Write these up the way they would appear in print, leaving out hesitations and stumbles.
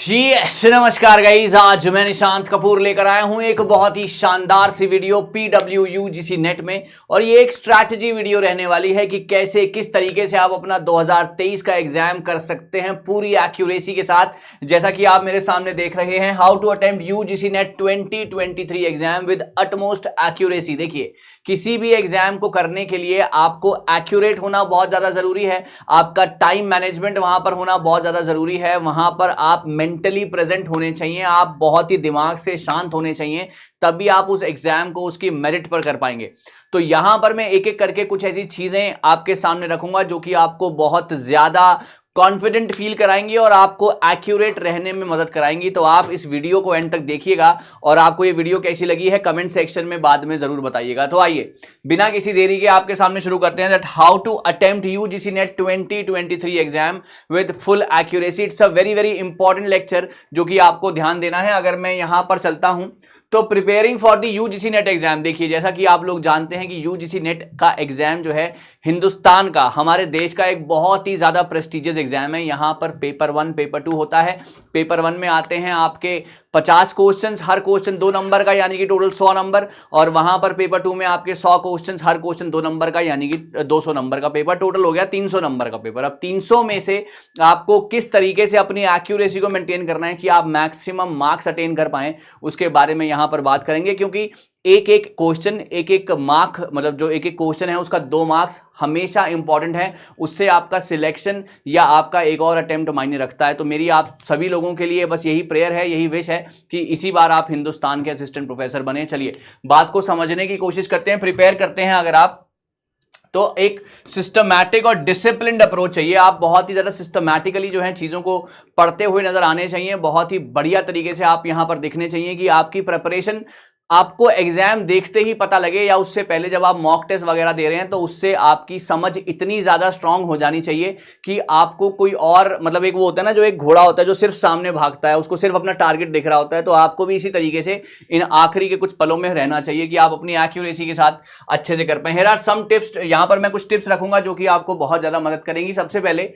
जी नमस्कार गाइस, आज मैं निशांत कपूर लेकर आया हूं एक बहुत ही शानदार सी वीडियो PW UGC नेट में। और ये एक स्ट्रैटेजी वीडियो रहने वाली है कि कैसे किस तरीके से आप अपना 2023 का एग्जाम कर सकते हैं पूरी एक्यूरेसी के साथ। जैसा कि आप मेरे सामने देख रहे हैं, how to attempt UGC net 2023 exam with utmost accuracy. देखिए, किसी भी एग्जाम को करने के लिए आपको एक्यूरेट होना बहुत ज्यादा जरूरी है, आपका टाइम मैनेजमेंट वहां पर होना बहुत ज्यादा जरूरी है, वहां पर आप मेंटली प्रेजेंट होने चाहिए, आप बहुत ही दिमाग से शांत होने चाहिए, तभी आप उस एग्जाम को उसकी मेरिट पर कर पाएंगे। तो यहां पर मैं एक एक करके कुछ ऐसी चीजें आपके सामने रखूंगा जो कि आपको बहुत ज्यादा कॉन्फिडेंट फील कराएंगी और आपको एक्यूरेट रहने में मदद कराएंगी। तो आप इस वीडियो को एंड तक देखिएगा और आपको ये वीडियो कैसी लगी है कमेंट सेक्शन में बाद में जरूर बताइएगा। तो आइए बिना किसी देरी के आपके सामने शुरू करते हैं that how to attempt UGC net 2023 exam with full accuracy. It's a very very important lecture जो कि आपको ध्यान देना है। अगर मैं यहां पर चलता हूं तो preparing for the UGC net exam, देखिए जैसा कि आप लोग जानते हैं कि UGC नेट का एग्जाम जो है हिंदुस्तान का, हमारे देश का एक बहुत ही ज्यादा प्रेस्टिजियस एग्जाम है। यहां पर पेपर 1 पेपर 2 होता है। पेपर 1 में आते हैं आपके 50 क्वेश्चंस, हर क्वेश्चन 2 नंबर का यानी कि टोटल 100 नंबर। और वहां पर पेपर 2 में आपके 100 क्वेश्चंस, हर क्वेश्चन 2 नंबर का यानी कि 200 नंबर का पेपर, टोटल हो गया 300 नंबर का पेपर। अब 300 में से आपको किस तरीके से अपनी एक्यूरेसी को मेंटेन करना है कि आप मैक्सिमम मार्क्स अटेन कर पाएं, उसके बारे में यहां पर बात करेंगे। क्योंकि एक एक क्वेश्चन, एक एक मार्क, मतलब जो एक एक क्वेश्चन है उसका 2 मार्क्स हमेशा इंपॉर्टेंट है, उससे आपका सिलेक्शन या आपका एक और अटेम्प्ट मायने रखता है। तो मेरी आप सभी लोगों के लिए बस यही प्रेयर है, यही विश है कि इसी बार आप हिंदुस्तान के असिस्टेंट प्रोफेसर बने। चलिए बात को समझने की कोशिश करते हैं, प्रिपेयर करते हैं। अगर आप तो एक सिस्टमैटिक और डिसिप्लिन्ड अप्रोच चाहिए, आप बहुत ही ज्यादा सिस्टमैटिकली जो है चीजों को पढ़ते हुए नजर आने चाहिए, बहुत ही बढ़िया तरीके से आप यहां पर दिखने चाहिए कि आपकी प्रिपरेशन आपको एग्जाम देखते ही पता लगे या उससे पहले जब आप मॉक टेस्ट वगैरह दे रहे हैं तो उससे आपकी समझ इतनी ज्यादा स्ट्रांग हो जानी चाहिए कि आपको कोई और, मतलब एक वो होता है ना, जो एक घोड़ा होता है जो सिर्फ सामने भागता है, उसको सिर्फ अपना टारगेट दिख रहा होता है, तो आपको भी इसी तरीके से इन आखिरी के कुछ पलों में रहना चाहिए कि आप अपनी एक्यूरेसी के साथ अच्छे से कर पाए। हियर आर सम टिप्स, यहां पर मैं कुछ टिप्स रखूंगा जो कि आपको बहुत ज्यादा मदद करेंगी। सबसे पहले,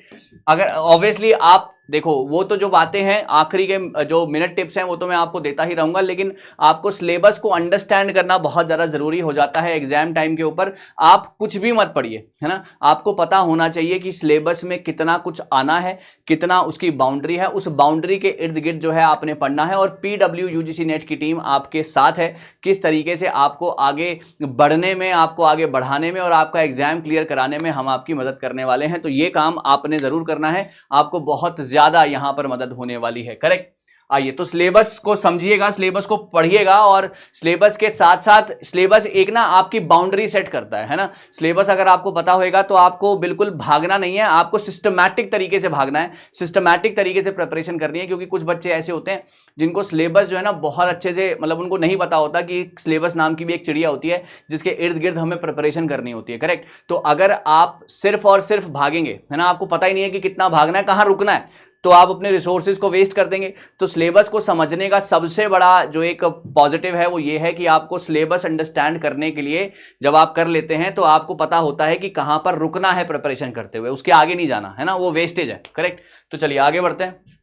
अगर ऑब्वियसली आप देखो, वो तो जो बातें हैं आखिरी के जो मिनट टिप्स हैं वो तो मैं आपको देता ही रहूंगा, लेकिन आपको सिलेबस को अंडरस्टैंड करना बहुत ज्यादा जरूरी हो जाता है एग्जाम टाइम के ऊपर। आप कुछ भी मत पढ़िए, है ना, आपको पता होना चाहिए कि सिलेबस में कितना कुछ आना है, कितना उसकी बाउंड्री है, उस बाउंड्री के इर्द गिर्द जो है आपने पढ़ना है। और PW UGC नेट की टीम आपके साथ है, किस तरीके से आपको आगे बढ़ने में, आपको आगे बढ़ाने में और आपका एग्जाम क्लियर कराने में हम आपकी मदद करने वाले हैं। तो ये काम आपने जरूर करना है, आपको बहुत ज्यादा यहां पर मदद होने वाली है। करेक्ट। आइए तो सिलेबस को समझिएगा, सिलेबस को पढ़िएगा और सिलेबस के साथ साथ सिलेबस एक ना आपकी बाउंड्री सेट करता है ना। सिलेबस अगर आपको पता होएगा तो आपको बिल्कुल भागना नहीं है, आपको सिस्टमैटिक तरीके से भागना है, सिस्टमैटिक तरीके से प्रिपरेशन करनी है। क्योंकि कुछ बच्चे ऐसे होते हैं जिनको सिलेबस जो है ना बहुत अच्छे से, मतलब उनको नहीं पता होता कि सिलेबस नाम की भी एक चिड़िया होती है जिसके इर्द गिर्द हमें प्रिपरेशन करनी होती है। करेक्ट। तो अगर आप सिर्फ और सिर्फ भागेंगे, है ना, आपको पता ही नहीं है कि कितना भागना है, कहां रुकना है, तो आप अपने रिसोर्सेज को वेस्ट कर देंगे। तो सिलेबस को समझने का सबसे बड़ा जो एक पॉजिटिव है वो ये है कि आपको सिलेबस अंडरस्टैंड करने के लिए जब आप कर लेते हैं तो आपको पता होता है कि कहां पर रुकना है प्रिपरेशन करते हुए, उसके आगे नहीं जाना, है ना, वो वेस्टेज है। करेक्ट। तो चलिए आगे बढ़ते हैं।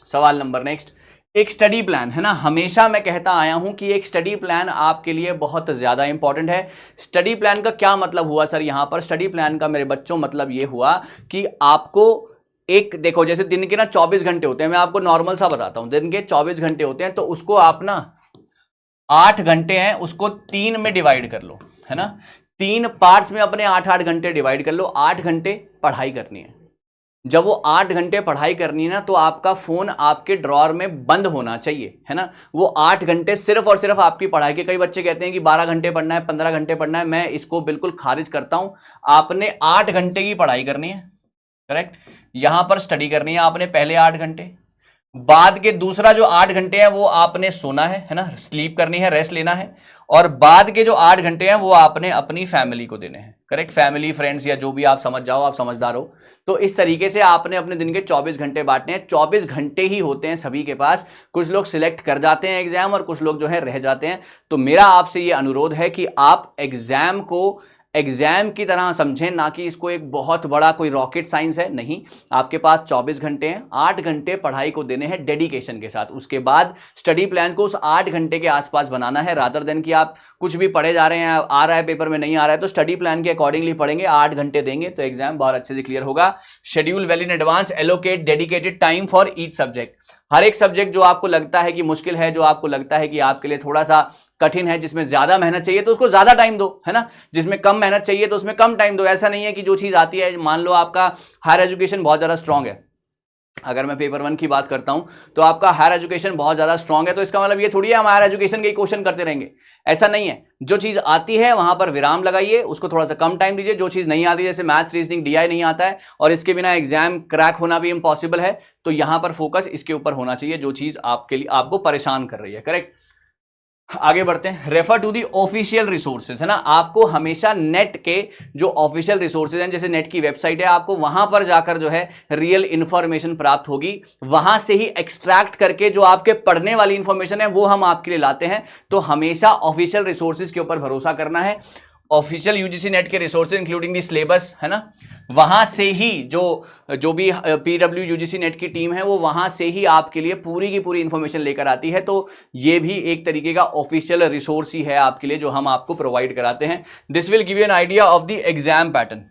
सवाल नंबर नेक्स्ट, एक स्टडी प्लान, है ना, हमेशा मैं कहता आया हूं कि एक स्टडी प्लान आपके लिए बहुत ज्यादा इंपॉर्टेंट है। स्टडी प्लान का क्या मतलब हुआ सर यहां पर? स्टडी प्लान का मेरे बच्चों मतलब यह हुआ कि आपको एक, देखो जैसे दिन के ना 24 घंटे होते हैं, मैं आपको नॉर्मल सा बताता हूं, दिन के 24 घंटे होते हैं, तो उसको आप ना 8 घंटे हैं उसको 3 में डिवाइड कर लो, है ना, 3 पार्ट्स में अपने 8-8 घंटे डिवाइड कर लो। 8 घंटे पढ़ाई करनी है। जब वो 8 घंटे पढ़ाई करनी है ना तो आपका फोन आपके ड्रॉअर में बंद होना चाहिए, है ना। वो 8 घंटे सिर्फ और सिर्फ आपकी पढ़ाई के। कई बच्चे कहते हैं कि 12 घंटे पढ़ना है, 15 घंटे पढ़ना है, मैं इसको बिल्कुल खारिज करता हूं। आपने 8 घंटे की पढ़ाई करनी है, करेक्ट, यहां पर स्टडी करनी है आपने पहले 8 घंटे, बाद के दूसरा जो 8 घंटे है वो आपने सोना है ना, स्लीप करनी है, रेस्ट लेना है, और बाद के जो 8 घंटे हैं वो आपने अपनी फैमिली को देने हैं। करेक्ट, फैमिली, फ्रेंड्स या जो भी आप समझ जाओ, आप समझदार हो। तो इस तरीके से आपने अपने दिन के 24 घंटे बांटने हैं। 24 घंटे ही होते हैं सभी के पास, कुछ लोग सिलेक्ट कर जाते हैं एग्जाम और कुछ लोग जो है रह जाते हैं। तो मेरा आपसे ये अनुरोध है कि आप एग्जाम को एग्जाम की तरह समझें, ना कि इसको एक बहुत बड़ा कोई रॉकेट साइंस है। नहीं, आपके पास 24 घंटे हैं, 8 घंटे पढ़ाई को देने हैं डेडिकेशन के साथ। उसके बाद स्टडी प्लान को उस 8 घंटे के आसपास बनाना है, रादर देन कि आप कुछ भी पढ़े जा रहे हैं, आ रहा है पेपर में नहीं आ रहा है, तो स्टडी प्लान के अकॉर्डिंगली पढ़ेंगे, 8 घंटे देंगे तो एग्जाम बहुत अच्छे से क्लियर होगा। Schedule well in advance, allocate dedicated time for each subject. हर एक सब्जेक्ट जो आपको लगता है कि मुश्किल है, जो आपको लगता है कि आपके लिए थोड़ा सा कठिन है, जिसमें ज्यादा मेहनत चाहिए तो उसको ज्यादा टाइम दो, है ना। जिसमें कम मेहनत चाहिए तो उसमें कम टाइम दो। ऐसा नहीं है कि जो चीज आती है, मान लो आपका हायर एजुकेशन बहुत ज्यादा स्ट्रांग है, अगर मैं पेपर 1 की बात करता हूं तो आपका हायर एजुकेशन बहुत ज्यादा स्ट्रांग है, तो इसका मतलब ये थोड़ी है हम हायर एजुकेशन के क्वेश्चन करते रहेंगे। ऐसा नहीं है, जो चीज आती है वहां पर विराम लगाइए, उसको थोड़ा सा कम टाइम दीजिए। जो चीज नहीं आती, जैसे मैथ्स, रीजनिंग, डीआई नहीं आता है और इसके बिना एग्जाम क्रैक होना भी इम्पॉसिबल है, तो यहां पर फोकस इसके ऊपर होना चाहिए, जो चीज आपके लिए आपको परेशान कर रही है। करेक्ट। आगे बढ़ते हैं। Refer to the official resources, है ना। आपको हमेशा नेट के जो ऑफिशियल रिसोर्सेज हैं, जैसे नेट की वेबसाइट है, आपको वहां पर जाकर जो है रियल इंफॉर्मेशन प्राप्त होगी। वहां से ही एक्सट्रैक्ट करके जो आपके पढ़ने वाली इंफॉर्मेशन है वो हम आपके लिए लाते हैं। तो हमेशा ऑफिशियल रिसोर्सेज के ऊपर भरोसा करना है। ऑफिशियल यूजीसी नेट के रिसोर्सेज इंक्लूडिंग दी सिलेबस, है ना, वहां से ही जो भी पीडब्ल्यू यूजीसी नेट की टीम है वो वहां से ही आपके लिए पूरी की पूरी इंफॉर्मेशन लेकर आती है। तो ये भी एक तरीके का ऑफिशियल रिसोर्स ही है आपके लिए, जो हम आपको प्रोवाइड कराते हैं। This will give you an idea of the exam pattern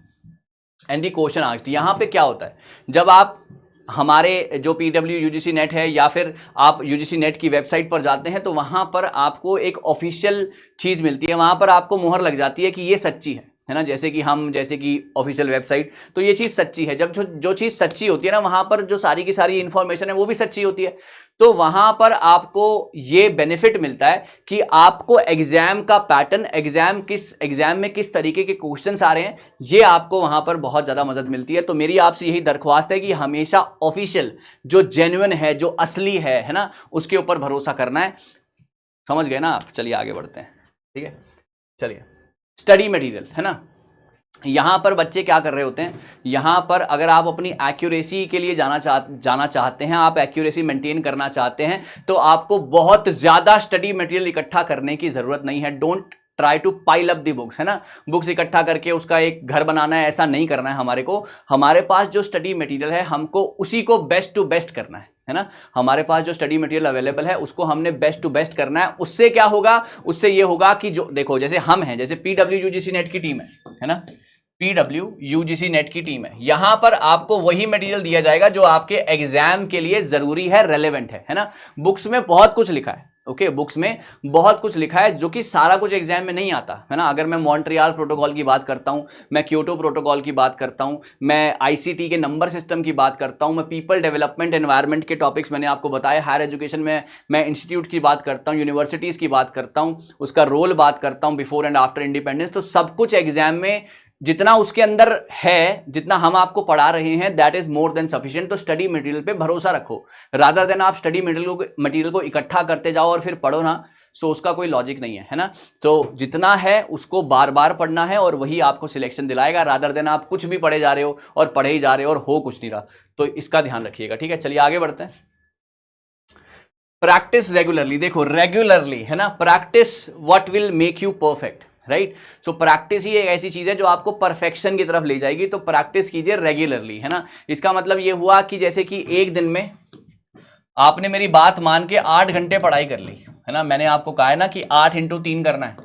and the question asked. यहां पे क्या होता है, जब आप हमारे जो पीडब्ल्यू यूजीसी नेट है या फिर आप यूजीसी नेट की वेबसाइट पर जाते हैं, तो वहां पर आपको एक ऑफिशियल चीज मिलती है, वहां पर आपको मुहर लग जाती है कि ये सच्ची है ना। जैसे कि ऑफिशियल वेबसाइट, तो ये चीज सच्ची है। जब जो चीज सच्ची होती है ना, वहां पर जो सारी की सारी इंफॉर्मेशन है वो भी सच्ची होती है। तो वहां पर आपको ये बेनिफिट मिलता है कि आपको एग्जाम का पैटर्न, एग्जाम में किस तरीके के क्वेश्चंस आ रहे हैं, ये आपको वहां पर बहुत ज्यादा मदद मिलती है। तो मेरी आपसे यही दरख्वास्त है कि हमेशा ऑफिशियल, जो जेन्युइन है, जो असली है ना, उसके ऊपर भरोसा करना है। समझ गए ना आप। चलिए आगे बढ़ते हैं। ठीक है, चलिए। स्टडी मटेरियल, है ना। यहां पर बच्चे क्या कर रहे होते हैं, यहां पर अगर आप अपनी एक्यूरेसी के लिए जाना चाहते हैं, आप एक्यूरेसी मेंटेन करना चाहते हैं, तो आपको बहुत ज्यादा स्टडी मटेरियल इकट्ठा करने की जरूरत नहीं है। Don't try to pile up the books, है ना। बुक्स इकट्ठा करके उसका एक घर बनाना है, ऐसा नहीं करना है हमारे को। हमारे पास जो स्टडी मटेरियल है, हमको उसी को बेस्ट टू बेस्ट करना है ना। हमारे पास जो स्टडी मटेरियल अवेलेबल है उसको हमने बेस्ट टू बेस्ट करना है। उससे क्या होगा, उससे ये होगा कि जो देखो, जैसे हम हैं, जैसे पीडब्ल्यू यूजीसी नेट की टीम है ना, पीडब्ल्यू यूजीसी नेट की टीम है, यहां पर आपको वही मटेरियल दिया जाएगा जो आपके एग्जाम के लिए जरूरी है, रेलेवेंट है ना। बुक्स में बहुत कुछ लिखा है, ओके, बुक्स में बहुत कुछ लिखा है जो कि सारा कुछ एग्जाम में नहीं आता, है ना। अगर मैं मॉन्ट्रियल प्रोटोकॉल की बात करता हूं, मैं क्योटो प्रोटोकॉल की बात करता हूं, मैं आईसीटी के नंबर सिस्टम की बात करता हूं, मैं पीपल डेवलपमेंट एनवायरनमेंट के टॉपिक्स मैंने आपको बताया, हायर एजुकेशन में मैं इंस्टीट्यूट की बात करता हूं, यूनिवर्सिटीज की बात करता हूं, उसका रोल बात करता हूं बिफोर एंड आफ्टर इंडिपेंडेंस। तो सब कुछ एग्जाम में जितना उसके अंदर है, जितना हम आपको पढ़ा रहे हैं, that is more than sufficient. तो स्टडी मटेरियल पे भरोसा रखो, रादर देन आप स्टडी मटेरियल को इकट्ठा करते जाओ और फिर पढ़ो ना, सो उसका कोई लॉजिक नहीं है ना। तो जितना है उसको बार बार पढ़ना है और वही आपको सिलेक्शन दिलाएगा, रादर देन आप कुछ भी पढ़े जा रहे हो और पढ़े ही जा रहे हो और हो कुछ नहीं रहा। तो इसका ध्यान रखिएगा, ठीक है। चलिए आगे बढ़ते हैं। प्रैक्टिस रेगुलरली, देखो रेगुलरली, है ना, practice what will make you perfect, right. So practice ही एक ऐसी चीज है जो आपको परफेक्शन की तरफ ले जाएगी। तो प्रैक्टिस कीजिए रेगुलरली, है ना। इसका मतलब ये हुआ कि जैसे कि एक दिन में आपने मेरी बात मान के 8 घंटे पढ़ाई कर ली, है ना। मैंने आपको कहा है ना कि 8 × 3 करना है,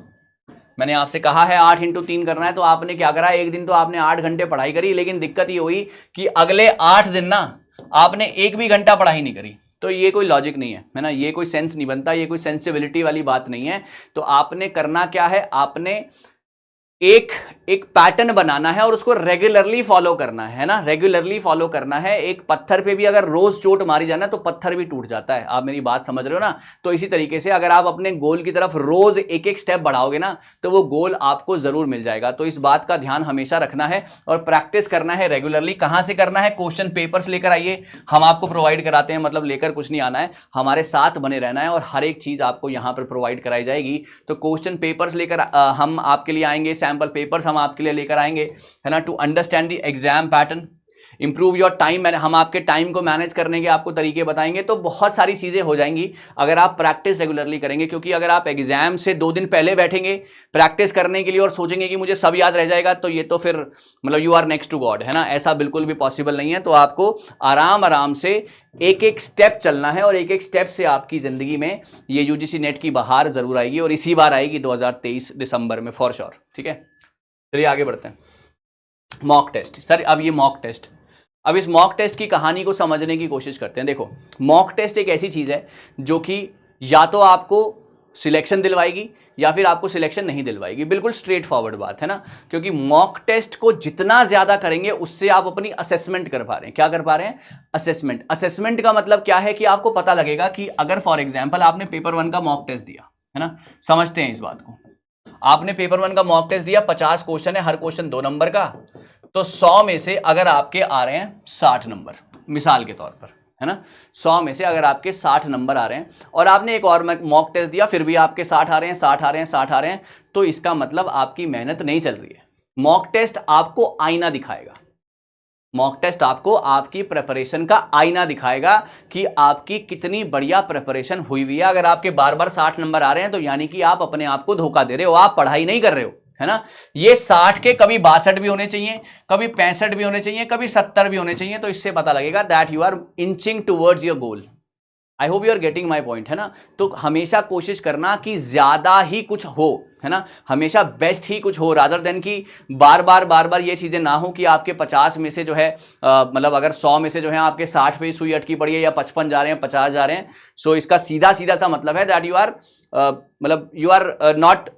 मैंने आपसे कहा है 8 × 3 करना है। तो आपने क्या करा, एक दिन तो आपने 8 घंटे पढ़ाई करी, लेकिन दिक्कत ये हुई कि अगले 8 दिन ना आपने एक भी घंटा पढ़ाई नहीं करी। तो ये कोई लॉजिक नहीं है ना, ये कोई सेंस नहीं बनता, ये कोई सेंसिबिलिटी वाली बात नहीं है। तो आपने करना क्या है, आपने एक पैटर्न बनाना है और उसको रेगुलरली फॉलो करना है ना, रेगुलरली फॉलो करना है। एक पत्थर पे भी अगर रोज चोट मारी जाए ना तो पत्थर भी टूट जाता है। आप मेरी बात समझ रहे हो ना। तो इसी तरीके से अगर आप अपने गोल की तरफ रोज एक एक स्टेप बढ़ाओगे ना, तो वो गोल आपको जरूर मिल जाएगा। तो इस बात का ध्यान हमेशा रखना है और प्रैक्टिस करना है रेगुलरली। कहां से करना है, क्वेश्चन पेपर्स लेकर आइए, हम आपको प्रोवाइड कराते हैं, मतलब लेकर कुछ नहीं आना है, हमारे साथ बने रहना है और हर एक चीज आपको यहां पर प्रोवाइड कराई जाएगी। तो क्वेश्चन पेपर्स लेकर हम आपके लिए आएंगे, सैंपल पेपर्स हम आपके लिए लेकर आएंगे, है ना, to understand the exam pattern. Improve your time, हम आपके टाइम को मैनेज करने के आपको तरीके बताएंगे। तो बहुत सारी चीजें हो जाएंगी अगर आप प्रैक्टिस रेगुलरली करेंगे, क्योंकि अगर आप एग्जाम से 2 दिन पहले बैठेंगे प्रैक्टिस करने के लिए और सोचेंगे कि मुझे सब याद रह जाएगा, तो ये तो फिर मतलब you are next to God, है ना, ऐसा बिल्कुल भी पॉसिबल नहीं है। तो आपको आराम आराम से एक एक स्टेप चलना है और एक एक स्टेप से आपकी जिंदगी में ये यूजीसी नेट की बहार जरूर आएगी, और इसी बार आएगी 2023 दिसंबर में फॉर श्योर। ठीक है, चलिए आगे बढ़ते हैं। Mock test. सर अब ये मॉक टेस्ट, अब इस मॉक टेस्ट की कहानी को समझने की कोशिश करते हैं। देखो, मॉक टेस्ट एक ऐसी चीज है जो कि या तो आपको सिलेक्शन दिलवाएगी या फिर आपको सिलेक्शन नहीं दिलवाएगी, बिल्कुल स्ट्रेट फॉरवर्ड बात है ना। क्योंकि मॉक टेस्ट को जितना ज्यादा करेंगे उससे आप अपनी असेसमेंट कर पा रहे हैं। क्या कर पा रहे हैं? असेसमेंट। असेसमेंट का मतलब क्या है कि आपको पता लगेगा कि अगर फॉर एग्जाम्पल आपने पेपर 1 का मॉक टेस्ट दिया है ना, समझते हैं इस बात को, आपने पेपर 1 का मॉक टेस्ट दिया, 50 क्वेश्चन है, हर क्वेश्चन 2 नंबर का, तो 100 में से अगर आपके आ रहे हैं 60 नंबर, मिसाल के तौर पर, है ना, 100 में से अगर आपके 60 नंबर आ रहे हैं और आपने एक और मॉक टेस्ट दिया फिर भी आपके 60 आ रहे हैं, 60 आ रहे हैं, 60 आ रहे हैं, तो इसका मतलब आपकी मेहनत नहीं चल रही है। मॉक टेस्ट आपको आईना दिखाएगा, मॉक टेस्ट आपको आपकी प्रिपरेशन का आईना दिखाएगा कि आपकी कितनी बढ़िया प्रिपरेशन हुई हुई है। अगर आपके बार बार 60 नंबर आ रहे हैं तो यानी कि आप अपने आप को धोखा दे रहे हो, आप पढ़ाई नहीं कर रहे हो, है ना। ये 60 के कभी 62 भी होने चाहिए, कभी 65 भी होने चाहिए, कभी 70 भी होने चाहिए, तो इससे पता लगेगा that you are inching towards your goal. I hope you are getting my point, है ना। तो हमेशा कोशिश करना कि ज्यादा ही कुछ हो, है ना, हमेशा बेस्ट ही कुछ हो, रादर देन कि बार बार ये चीजें ना हो कि आपके 50 में से जो है मतलब अगर 100 में से जो है आपके 60 पे सुई अटकी पड़ी है या 55 जा रहे हैं, 50 जा रहे हैं। सो इसका सीधा सीधा सा मतलब है दैट यू आर मतलब you are not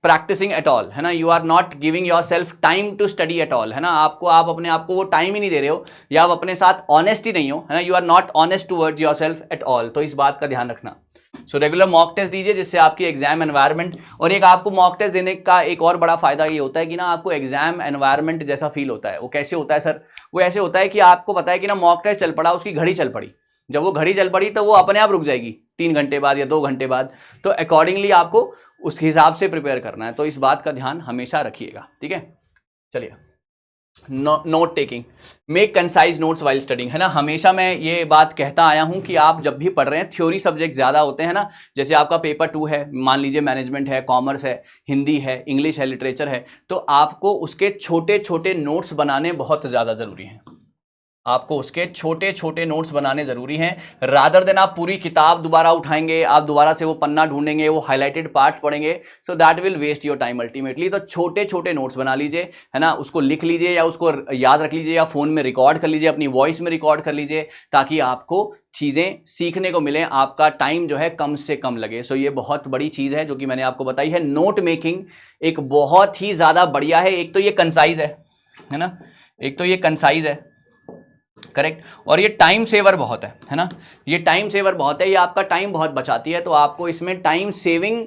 practising at all, है ना, you are not giving yourself time to study at all, है ना, आप अपने आप को वो टाइम ही नहीं दे रहे हो, या आप अपने साथ ऑनेस्ट ही नहीं हो, है ना, you are not honest towards yourself at all. तो इस बात का ध्यान रखना। सो रेगुलर मॉक टेस्ट दीजिए जिससे आपकी एग्जाम एनवायरनमेंट, और एक आपको मॉक टेस्ट देने का एक और बड़ा फायदा ये होता है कि ना आपको एग्जाम एनवायरनमेंट जैसा फील होता है। वो कैसे होता है सर? वो ऐसे होता है कि आपको पता है कि ना मॉक टेस्ट चल पड़ा, उसकी घड़ी चल पड़ी, जब वो घड़ी चल पड़ी तो वो अपने आप रुक जाएगी 3 घंटे बाद या 2 घंटे बाद, तो अकॉर्डिंगली आपको उस हिसाब से प्रिपेयर करना है। तो इस बात का ध्यान हमेशा रखिएगा, ठीक है। चलिए, note taking, make concise notes while studying, है ना। हमेशा मैं ये बात कहता आया हूं कि आप जब भी पढ़ रहे हैं, थ्योरी सब्जेक्ट ज्यादा होते हैं ना, जैसे आपका पेपर 2 है, मान लीजिए मैनेजमेंट है, कॉमर्स है, हिंदी है, इंग्लिश है, लिटरेचर है, तो आपको उसके छोटे छोटे नोट्स बनाने बहुत ज्यादा जरूरी हैं। आपको उसके छोटे छोटे नोट्स बनाने जरूरी हैं, रादर देन आप पूरी किताब दोबारा उठाएंगे, आप दोबारा से वो पन्ना ढूंढेंगे, वो हाईलाइटेड पार्ट्स पढ़ेंगे, so that will waste your time ultimately. तो छोटे छोटे नोट्स बना लीजिए, है ना, उसको लिख लीजिए या उसको याद रख लीजिए या फोन में रिकॉर्ड कर लीजिए, अपनी वॉइस में रिकॉर्ड कर लीजिए, ताकि आपको चीजें सीखने को मिले, आपका टाइम जो है कम से कम लगे। सो ये बहुत बड़ी चीज है जो कि मैंने आपको बताई है। नोट मेकिंग एक बहुत ही ज्यादा बढ़िया है। एक तो ये कंसाइज है ना, एक तो ये कंसाइज है, करेक्ट, और ये टाइम सेवर बहुत है ना, ये टाइम सेवर बहुत है, ये आपका टाइम बहुत बचाती है। तो आपको इसमें टाइम सेविंग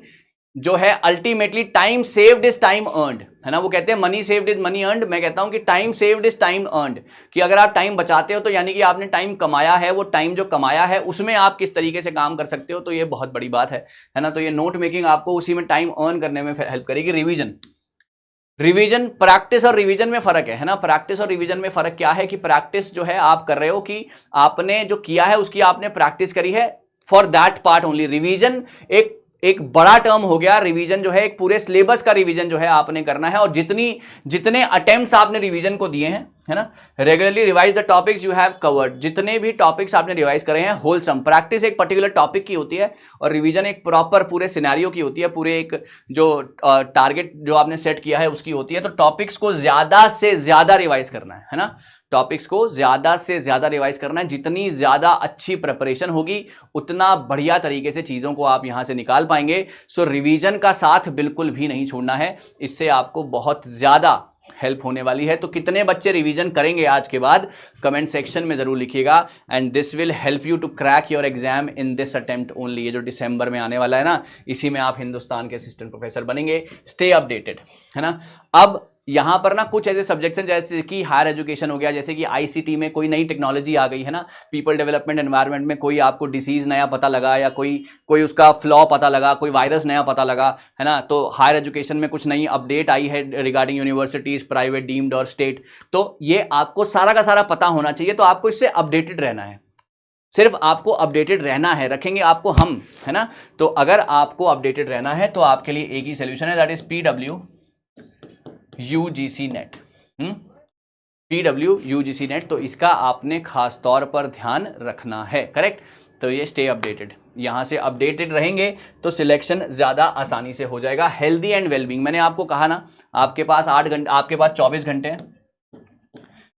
जो है, ultimately time saved is time earned, है ना। वो कहते हैं money saved is money earned, मैं कहता हूं कि time saved is time earned, कि अगर आप टाइम बचाते हो तो यानी कि आपने टाइम कमाया है, वो टाइम जो कमाया है उसमें आप किस तरीके से काम कर सकते हो, तो ये बहुत बड़ी बात है ना। तो ये नोट मेकिंग आपको उसी में टाइम अर्न करने में हेल्प करेगी। रिवीजन, प्रैक्टिस और रिवीजन में फर्क है ना। प्रैक्टिस और रिवीजन में फर्क क्या है कि प्रैक्टिस जो है आप कर रहे हो कि आपने जो किया है उसकी आपने प्रैक्टिस करी है, for that part only. Revision एक बड़ा टर्म हो गया। रिवीजन जो है एक पूरे सिलेबस का रिवीजन जो है आपने करना है, और जितने अटेम्प्ट्स आपने रिवीजन को दिए हैं, है ना, regularly revise the topics you have covered, जितने भी टॉपिक्स आपने रिवाइज करे हैं, होलसम। प्रैक्टिस एक पर्टिकुलर टॉपिक की होती है और रिवीजन एक प्रॉपर पूरे सिनेरियो की होती है, पूरे एक जो टारगेट जो आपने सेट किया है उसकी होती है। तो टॉपिक्स को ज्यादा से ज्यादा रिवाइज करना है ना, टॉपिक्स को ज्यादा से ज्यादा रिवाइज करना है। जितनी ज्यादा अच्छी प्रिपरेशन होगी उतना बढ़िया तरीके से चीजों को आप यहां से निकाल पाएंगे। सो रिवीजन का साथ बिल्कुल भी नहीं छोड़ना है, इससे आपको बहुत ज्यादा हेल्प होने वाली है। तो कितने बच्चे रिवीजन करेंगे आज के बाद, कमेंट सेक्शन में जरूर लिखिएगा, and this will help you to crack your exam in this attempt only. ये जो दिसंबर में आने वाला है ना, इसी में आप हिंदुस्तान के असिस्टेंट प्रोफेसर बनेंगे। स्टे अपडेटेड, है ना। अब यहाँ पर ना कुछ ऐसे सब्जेक्ट्स हैं जैसे कि हायर एजुकेशन हो गया, जैसे कि आईसीटी में कोई नई टेक्नोलॉजी आ गई है ना, पीपल डेवलपमेंट एनवायरनमेंट में कोई आपको डिसीज नया पता लगा या कोई उसका फ्लॉ पता लगा, कोई वायरस नया पता लगा, है ना, तो हायर एजुकेशन में कुछ नई अपडेट आई है रिगार्डिंग यूनिवर्सिटीज, प्राइवेट, डीम्ड और स्टेट, तो ये आपको सारा का सारा पता होना चाहिए। तो आपको इससे अपडेटेड रहना है, सिर्फ आपको अपडेटेड रहना है, रखेंगे आपको हम, है ना। तो अगर आपको अपडेटेड रहना है तो आपके लिए एक ही सोल्यूशन है, that is PW UGC net. PW UGC net, तो इसका आपने खास तौर पर ध्यान रखना है, करेक्ट। तो ये स्टे अपडेटेड, यहां से अपडेटेड रहेंगे तो सिलेक्शन ज्यादा आसानी से हो जाएगा। हेल्दी एंड वेलबींग, मैंने आपको कहा ना, आपके पास 8 घंटे, आपके पास 24 घंटे हैं,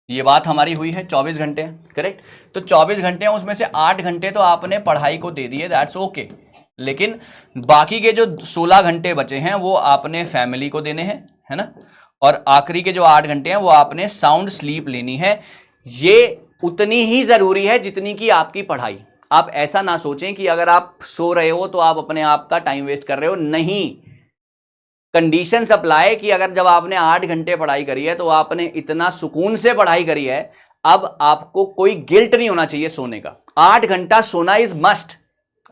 ये बात हमारी हुई है, 24 घंटे, करेक्ट। तो 24 घंटे हैं, उसमें से 8 घंटे तो आपने पढ़ाई को दे दिए, दैट्स ओके, लेकिन बाकी के जो 16 घंटे बचे हैं वो आपने फैमिली को देने हैं, है ना, और आखिरी के जो 8 घंटे हैं वो आपने साउंड स्लीप लेनी है। ये उतनी ही जरूरी है जितनी की आपकी पढ़ाई। आप ऐसा ना सोचें कि अगर आप सो रहे हो तो आप अपने आप का टाइम वेस्ट कर रहे हो, नहीं, कंडीशन अप्लाई कि अगर जब आपने 8 घंटे पढ़ाई करी है तो आपने इतना सुकून से पढ़ाई करी है, अब आपको कोई गिल्ट नहीं होना चाहिए सोने का। 8 घंटा सोना इज मस्ट,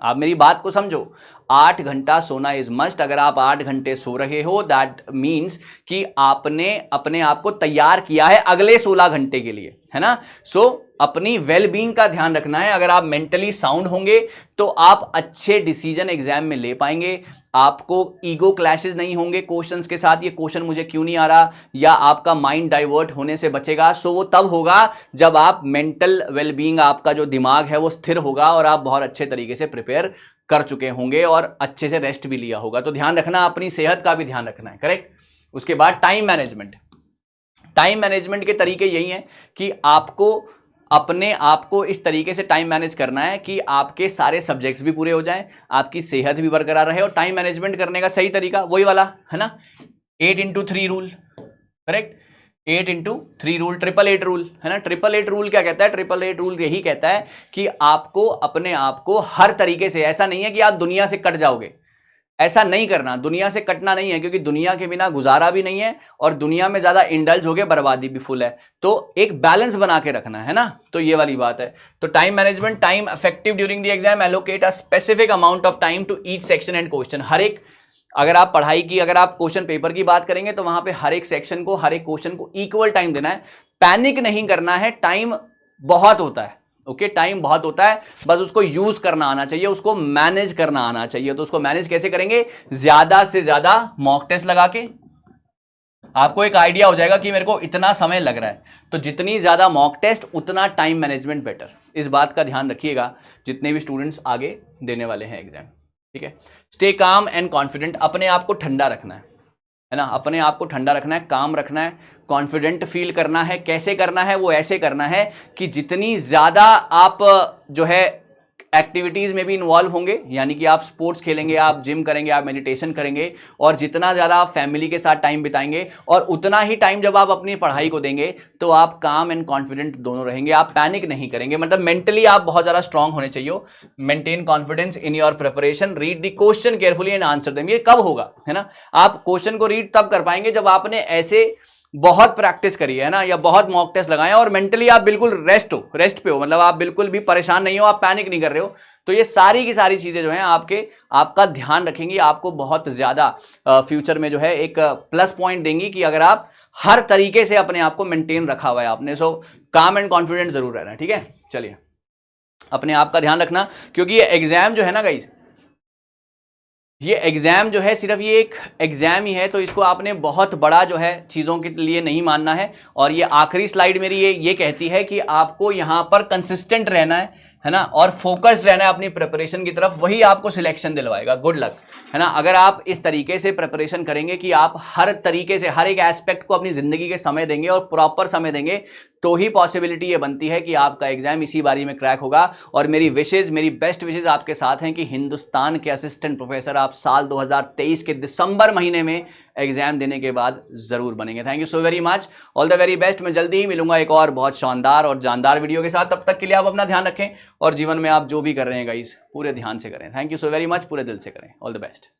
आप मेरी बात को समझो, 8 घंटा सोना इज मस्ट। अगर आप 8 घंटे सो रहे हो दैट मीन्स कि आपने अपने आप को तैयार किया है अगले 16 घंटे के लिए, है ना। सो अपनी वेलबींग का ध्यान रखना है। अगर आप मेंटली साउंड होंगे तो आप अच्छे डिसीजन एग्जाम में ले पाएंगे, आपको ईगो क्लैशेस नहीं होंगे क्वेश्चंस के साथ, ये क्वेश्चन मुझे क्यों नहीं आ रहा, या आपका माइंड डाइवर्ट होने से बचेगा। सो वो तब होगा जब आप मेंटल वेलबींग, आपका जो दिमाग है वो स्थिर होगा और आप बहुत अच्छे तरीके से प्रिपेयर कर चुके होंगे और अच्छे से रेस्ट भी लिया होगा। तो ध्यान रखना, अपनी सेहत का भी ध्यान रखना है, करेक्ट। उसके बाद टाइम मैनेजमेंट, टाइम मैनेजमेंट के तरीके यही हैं कि आपको अपने आप को इस तरीके से टाइम मैनेज करना है कि आपके सारे सब्जेक्ट्स भी पूरे हो जाएं, आपकी सेहत भी बरकरार रहे। और टाइम मैनेजमेंट करने का सही तरीका वही वाला है ना, 8x3 rule, correct, 8x3 rule, 888 rule, है ना। 888 रूल क्या कहता है? 888 रूल यही कहता है कि आपको अपने आप को हर तरीके से, ऐसा नहीं है कि आप दुनिया से कट जाओगे, ऐसा नहीं करना, दुनिया से कटना नहीं है, क्योंकि दुनिया के बिना गुजारा भी नहीं है और दुनिया में ज्यादा इंडल्ज हो गए बर्बादी भी फुल है। तो एक बैलेंस बना के रखना है ना, तो ये वाली बात है। तो time management, time effective during the exam, allocate a specific amount of time to each section and question. हर एक, अगर आप पढ़ाई की, अगर आप क्वेश्चन पेपर की बात करेंगे तो वहां पे हर एक सेक्शन को, हर एक क्वेश्चन को इक्वल टाइम देना है। पैनिक नहीं करना है, टाइम बहुत होता है, ओके, टाइम बहुत होता है, बस उसको यूज करना आना चाहिए, उसको मैनेज करना आना चाहिए। तो उसको मैनेज कैसे करेंगे? ज्यादा से ज्यादा मॉक टेस्ट लगा के, आपको एक आइडिया हो जाएगा कि मेरे को इतना समय लग रहा है, तो जितनी ज्यादा मॉक टेस्ट उतना टाइम मैनेजमेंट बेटर। इस बात का ध्यान रखिएगा जितने भी स्टूडेंट्स आगे देने वाले हैं एग्जाम, ठीक है। स्टे काम एंड कॉन्फिडेंट, अपने आप को ठंडा रखना है ना, अपने आप को ठंडा रखना है, काम रखना है, कॉन्फिडेंट फील करना है। कैसे करना है? वो ऐसे करना है कि जितनी ज्यादा आप जो है एक्टिविटीज में भी इन्वॉल्व होंगे, यानी कि आप स्पोर्ट्स खेलेंगे, आप जिम करेंगे, आप मेडिटेशन करेंगे, और जितना ज्यादा आप फैमिली के साथ टाइम बिताएंगे, और उतना ही टाइम जब आप अपनी पढ़ाई को देंगे तो आप काम एंड कॉन्फिडेंट दोनों रहेंगे, आप पैनिक नहीं करेंगे। मतलब मेंटली आप बहुत ज्यादा स्ट्रांग होने चाहिए। Maintain confidence in your preparation, read the question carefully and answer them. ये कब होगा, है ना, आप क्वेश्चन को रीड तब कर पाएंगे जब आपने ऐसे बहुत प्रैक्टिस करी है ना, या बहुत मॉक टेस्ट लगाए और मेंटली आप बिल्कुल रेस्ट पे हो, मतलब आप बिल्कुल भी परेशान नहीं हो, आप पैनिक नहीं कर रहे हो। तो ये सारी की सारी चीजें जो हैं आपका ध्यान रखेंगी, आपको बहुत ज्यादा फ्यूचर में जो है एक प्लस पॉइंट देंगी कि अगर आप हर तरीके से अपने आप को मेंटेन रखा हुआ है आपने। सो काम एंड कॉन्फिडेंट जरूर रहना है, ठीक है। चलिए, अपने आप का ध्यान रखना, क्योंकि ये एग्जाम जो है ना गाइस, ये एग्जाम जो है सिर्फ ये एक एग्जाम ही है, तो इसको आपने बहुत बड़ा जो है चीजों के लिए नहीं मानना है। और ये आखिरी स्लाइड मेरी ये कहती है कि आपको यहां पर कंसिस्टेंट रहना है ना, और फोकस्ड रहना है अपनी प्रिपरेशन की तरफ, वही आपको सिलेक्शन दिलवाएगा। गुड लक, है ना। अगर आप इस तरीके से प्रिपरेशन करेंगे कि आप हर तरीके से हर एक एस्पेक्ट को अपनी जिंदगी के समय देंगे और प्रॉपर समय देंगे, तो ही पॉसिबिलिटी ये बनती है कि आपका एग्जाम इसी बारी में क्रैक होगा। और मेरी विशेज, मेरी बेस्ट विशेज आपके साथ हैं कि हिंदुस्तान के असिस्टेंट प्रोफेसर आप साल 2023 के दिसंबर महीने में एग्जाम देने के बाद जरूर बनेंगे। Thank you so very much, all the very best. मैं जल्दी ही मिलूंगा एक और बहुत शानदार और जानदार वीडियो के साथ। तब तक के लिए आप अपना ध्यान रखें और जीवन में आप जो भी कर रहे हैं गाइस पूरे ध्यान से करें। Thank you so very much, पूरे दिल से करें। All the best.